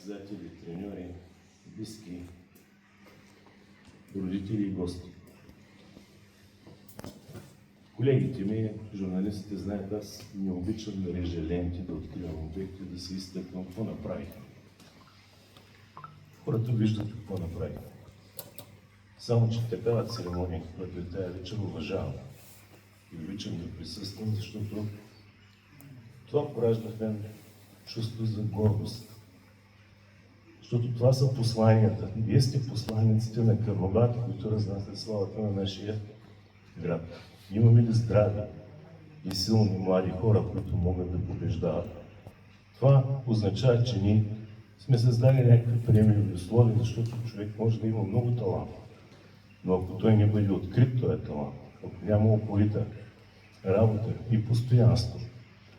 състезатели, треньори, близки, родители и гости. Колегите ми, журналистите, знаят, аз не обичам да режа ленти, да откривам обекти, да се изтъквам какво направиха. Хората виждат какво направиха. Само, че такава церемония, която е тая вечер, уважавам и обичам да присъствам, защото това поражда в мен чувство за гордост. Защото това са посланията. Вие сте посланиците на Карнобат, които разнасят славата на нашия град. Имаме ли здрави и силни млади хора, които могат да побеждават? Това означава, че ние сме създали някакви приемливи условия, защото човек може да има много талант. Но ако той не бъде открит този талант, ако няма упорита работа и постоянство,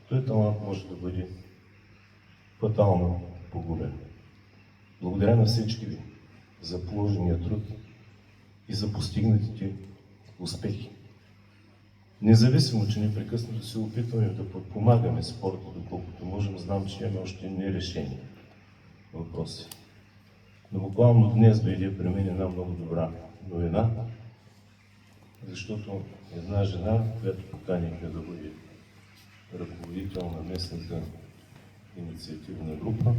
този талант може да бъде фатално погубен. Благодаря на всички ви за положения труд и за постигнатите успехи. Независимо, че непрекъснато се опитваме да подпомагаме спорта, доколкото можем, знам, че имаме още нерешени въпроси. Но буквално днес дойде при мен една много добра новина, защото една жена, която поканихме да бъде ръководител на местната инициативна група,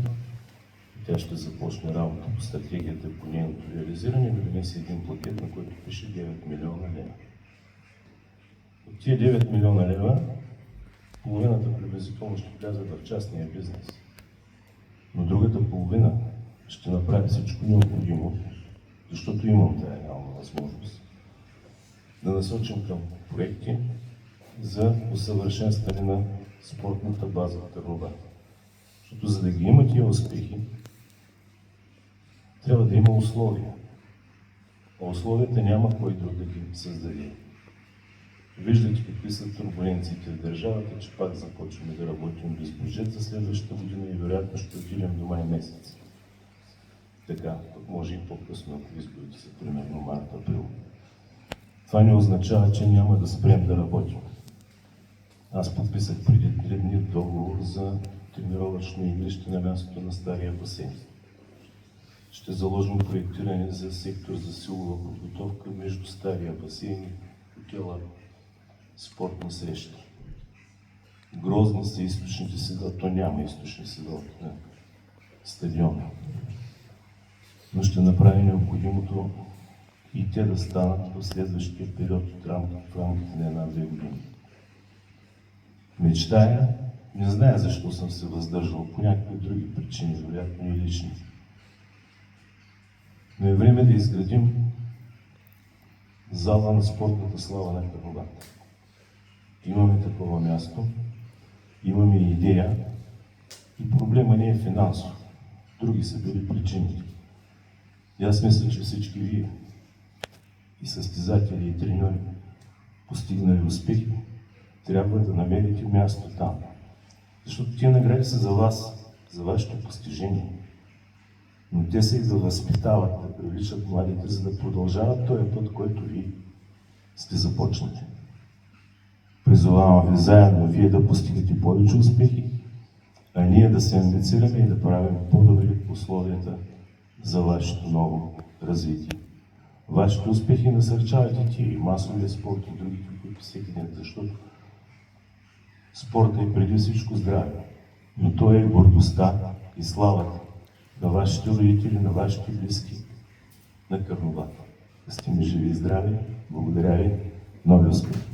тя ще започне работа по стратегията по нейното реализиране, да донесе един пакет, на който пише 9 милиона лева. От тия 9 милиона лева, половината приблизително ще влязат в частния бизнес. Но другата половина ще направи всичко необходимо, защото имам тая реална възможност, да насочим към проекти за усъвършенстване на спортната база в Карнобат. Защото за да ги има тия успехи, трябва да има условия. А условията няма кой друг да ги създаде. Виждате какви са турбуленциите в държавата, че пак започваме да работим без бюджет за следващата година и вероятно ще отидем до май месец. Така, пък може и по-късно, ако изборите са примерно март-април. Това не означава, че няма да спрем да работим. Аз подписах преди 3 дни договор за тренировъчно игрище на мястото на стария басейн. Ще заложим проектиране за сектор за силова подготовка между стария басейн и хотела спортна среща. Грозни са източните седла, то няма източни седла на стадиона. Но ще направим необходимото и те да станат в следващия период в рамките на 1-2 години. Мечтая, не зная защо съм се въздържал, по някакви други причини, вероятно и лични. Но е време да изградим зала на спортната слава на Карнобат. Имаме такова място, имаме идея и проблема не е финансов. Други са били причините. И аз мисля, че всички вие, и състезатели, и треньори, постигнали успехи, трябва да намерите място там. Защото тия награди са за вас, за вашето постижение. Но те са и да възпитават, да привличат младите, за да продължават този път, който вие сте започнали. Призовавам ви заедно вие да постигнете повече успехи, а ние да се амбицираме и да правим по-добри условията за вашето ново развитие. Вашите успехи насърчават и масовия спорт и другите, които всеки ден, защото спортът е преди всичко здраве, но то е гордостта и славата на вашите родители, на вашите близки, на Карнобат. Да сте ми живи и здрави, благодаря ви, нови успехи!